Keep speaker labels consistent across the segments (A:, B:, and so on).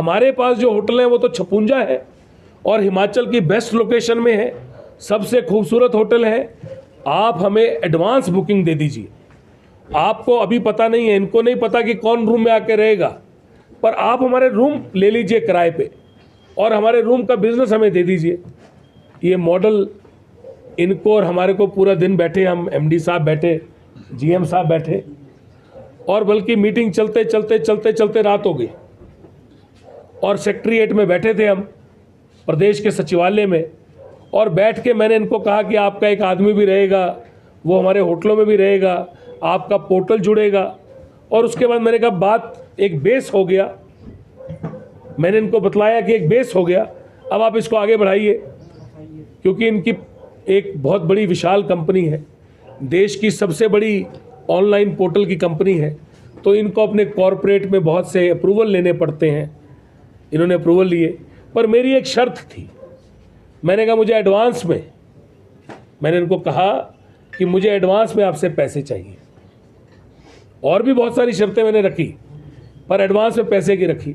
A: हमारे पास जो होटल है वो तो 56 है और हिमाचल की बेस्ट लोकेशन में है, सबसे खूबसूरत होटल है। आप हमें एडवांस बुकिंग दे दीजिए। आपको अभी पता नहीं है, इनको नहीं पता कि कौन रूम में आके रहेगा, पर आप हमारे रूम ले लीजिए किराए पे और हमारे रूम का बिजनेस हमें दे दीजिए। ये मॉडल इनको और हमारे को पूरा दिन बैठे, हम एमडी साहब बैठे, जीएम साहब बैठे, और बल्कि मीटिंग चलते चलते चलते चलते रात हो गई और सेक्रेटरीएट में बैठे थे हम प्रदेश के सचिवालय में, और बैठ के मैंने इनको कहा कि आपका एक आदमी भी रहेगा, वो हमारे होटलों में भी रहेगा, आपका पोर्टल जुड़ेगा। और उसके बाद मैंने कहा बात एक बेस हो गया, मैंने इनको बतलाया कि एक बेस हो गया, अब आप इसको आगे बढ़ाइए, क्योंकि इनकी एक बहुत बड़ी विशाल कंपनी है, देश की सबसे बड़ी ऑनलाइन पोर्टल की कंपनी है, तो इनको अपने कॉरपोरेट में बहुत से अप्रूवल लेने पड़ते हैं। इन्होंने अप्रूवल लिए, पर मेरी एक शर्त थी। मैंने कहा मुझे एडवांस में, मैंने इनको कहा कि मुझे एडवांस में आपसे पैसे चाहिए, और भी बहुत सारी शर्तें मैंने रखी, पर एडवांस में पैसे की रखी।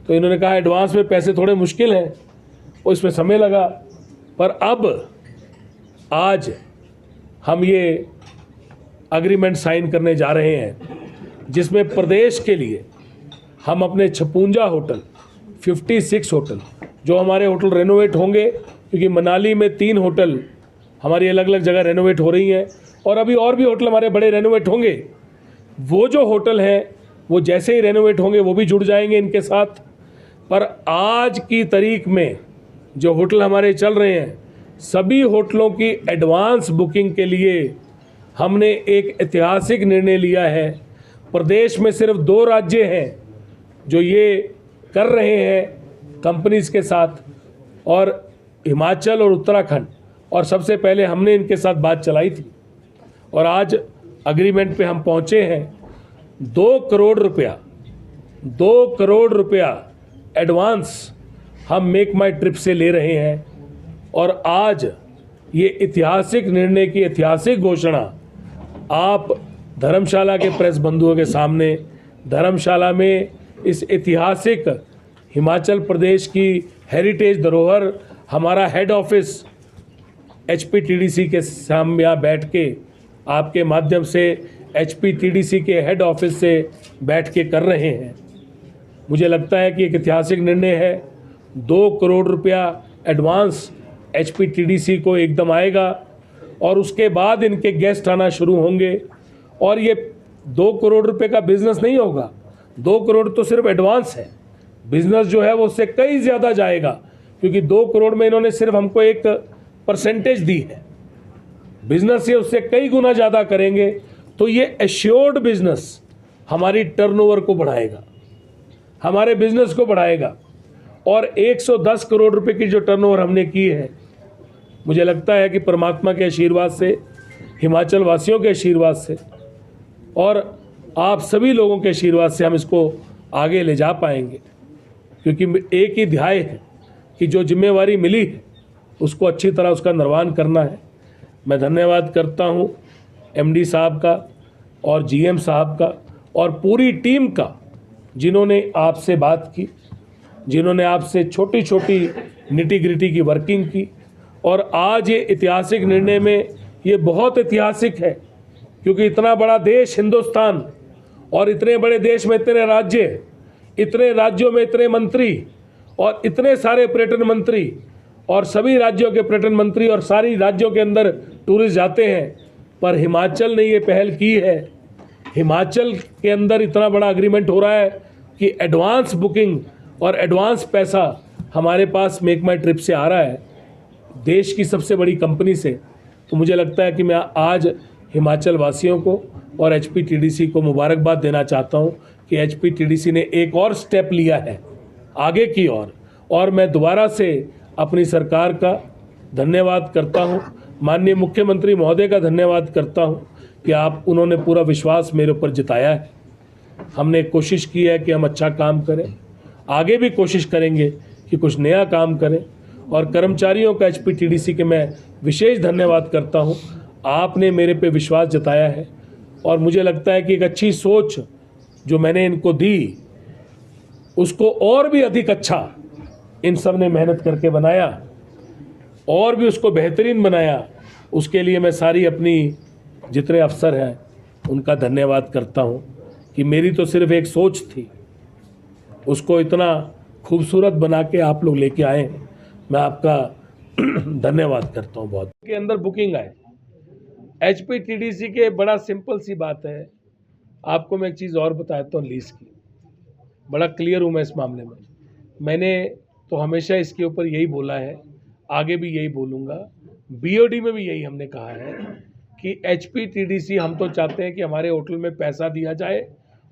A: तो इन्होंने कहा एडवांस में पैसे थोड़े मुश्किल हैं, और इसमें समय लगा, पर अब आज हम ये एग्रीमेंट साइन करने जा रहे हैं, जिसमें प्रदेश के लिए हम अपने 56 होटल, 56 होटल, जो हमारे होटल रेनोवेट होंगे, क्योंकि मनाली में 3 होटल हमारी अलग अलग जगह रेनोवेट हो रही हैं, और अभी और भी होटल हमारे बड़े रेनोवेट होंगे। वो जो होटल हैं वो जैसे ही रेनोवेट होंगे वो भी जुड़ जाएंगे इनके साथ। पर आज की तारीख में जो होटल हमारे चल रहे हैं, सभी होटलों की एडवांस बुकिंग के लिए हमने एक ऐतिहासिक निर्णय लिया है। प्रदेश में सिर्फ 2 राज्य हैं जो ये कर रहे हैं कंपनीज के साथ, और हिमाचल और उत्तराखंड, और सबसे पहले हमने इनके साथ बात चलाई थी, और आज एग्रीमेंट पे हम पहुंचे हैं। 2 करोड़ रुपया एडवांस हम मेक माई ट्रिप से ले रहे हैं, और आज ये ऐतिहासिक निर्णय की ऐतिहासिक घोषणा आप धर्मशाला के प्रेस बंधुओं के सामने, धर्मशाला में इस ऐतिहासिक हिमाचल प्रदेश की हेरिटेज धरोहर, हमारा हेड ऑफिस HPTDC के सामने यहाँ बैठ के, आपके माध्यम से HPTDC के हेड ऑफिस से बैठ के कर रहे हैं। मुझे लगता है कि एक ऐतिहासिक निर्णय है। 2 करोड़ रुपया एडवांस HPTDC को एकदम आएगा, और उसके बाद इनके गेस्ट आना शुरू होंगे, और ये 2 करोड़ रुपए का बिजनेस नहीं होगा। 2 करोड़ तो सिर्फ एडवांस है, बिजनेस जो है वो उससे कई ज़्यादा जाएगा, क्योंकि 2 करोड़ में इन्होंने सिर्फ हमको एक परसेंटेज दी है। बिजनेस ये उससे कई गुना ज़्यादा करेंगे, तो ये एश्योर्ड बिजनेस हमारी टर्नओवर को बढ़ाएगा, हमारे बिजनेस को बढ़ाएगा। और 110 करोड़ रुपए की जो टर्नओवर हमने की है, मुझे लगता है कि परमात्मा के आशीर्वाद से, हिमाचल वासियों के आशीर्वाद से, और आप सभी लोगों के आशीर्वाद से हम इसको आगे ले जा पाएंगे, क्योंकि एक ही ध्याय है कि जो जिम्मेवारी मिली है उसको अच्छी तरह उसका निर्वहन करना है। मैं धन्यवाद करता हूं MD साहब का और GM साहब का और पूरी टीम का, जिन्होंने आपसे बात की, जिन्होंने आपसे छोटी छोटी निटी ग्रिटी की वर्किंग की, और आज ये ऐतिहासिक निर्णय में, ये बहुत ऐतिहासिक है, क्योंकि इतना बड़ा देश हिंदुस्तान, और इतने बड़े देश में इतने राज्य, इतने राज्यों में इतने मंत्री, और इतने सारे पर्यटन मंत्री, और सभी राज्यों के पर्यटन मंत्री, और सारी राज्यों के अंदर टूरिस्ट जाते हैं, पर हिमाचल ने ये पहल की है। हिमाचल के अंदर इतना बड़ा एग्रीमेंट हो रहा है कि एडवांस बुकिंग और एडवांस पैसा हमारे पास मेक माई ट्रिप से आ रहा है, देश की सबसे बड़ी कंपनी से। तो मुझे लगता है कि मैं आज हिमाचल वासियों को और HPTDC को मुबारकबाद देना चाहता हूं कि HPTDC ने एक और स्टेप लिया है आगे की ओर, और मैं दोबारा से अपनी सरकार का धन्यवाद करता हूं, माननीय मुख्यमंत्री महोदय का धन्यवाद करता हूं कि उन्होंने पूरा विश्वास मेरे ऊपर जताया है। हमने कोशिश की है कि हम अच्छा काम करें, आगे भी कोशिश करेंगे कि कुछ नया काम करें, और कर्मचारियों का HPTDC के मैं विशेष धन्यवाद करता हूं। आपने मेरे पे विश्वास जताया है, और मुझे लगता है कि एक अच्छी सोच जो मैंने इनको दी, उसको और भी अधिक अच्छा इन सब ने मेहनत करके बनाया और भी उसको बेहतरीन बनाया। उसके लिए मैं सारी अपनी जितने अफसर हैं उनका धन्यवाद करता हूं कि मेरी तो सिर्फ एक सोच थी, उसको इतना खूबसूरत बना के आप लोग लेके आए। मैं आपका धन्यवाद करता हूं बहुत। के अंदर बुकिंग आए HPTDC के, बड़ा सिंपल सी बात है। आपको मैं एक चीज़ और बताता हूँ लीज की, बड़ा क्लियर हूँ मैं इस मामले में। मैंने तो हमेशा इसके ऊपर यही बोला है, आगे भी यही बोलूँगा। BOD में भी यही हमने कहा है कि HPTDC हम तो चाहते हैं कि हमारे होटल में पैसा दिया जाए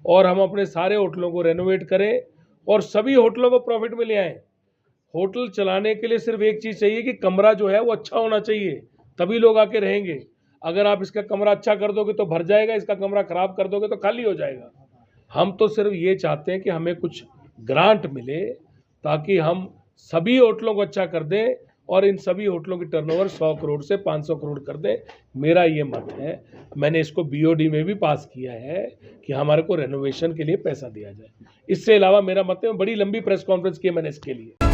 A: और हम अपने सारे होटलों को रेनोवेट करें और सभी होटलों को प्रॉफिट में ले आएँ। होटल चलाने के लिए सिर्फ एक चीज़ चाहिए कि कमरा जो है वो अच्छा होना चाहिए, तभी लोग आके रहेंगे। अगर आप इसका कमरा अच्छा कर दोगे तो भर जाएगा, इसका कमरा खराब कर दोगे तो खाली हो जाएगा। हम तो सिर्फ ये चाहते हैं कि हमें कुछ ग्रांट मिले ताकि हम सभी होटलों को अच्छा कर दें और इन सभी होटलों की टर्नओवर 100 करोड़ से 500 करोड़ कर दें। मेरा ये मत है। मैंने इसको BOD में भी पास किया है कि हमारे को रेनोवेशन के लिए पैसा दिया जाए। इससे अलावा मेरा मत है, बड़ी लंबी प्रेस कॉन्फ्रेंस की मैंने इसके लिए।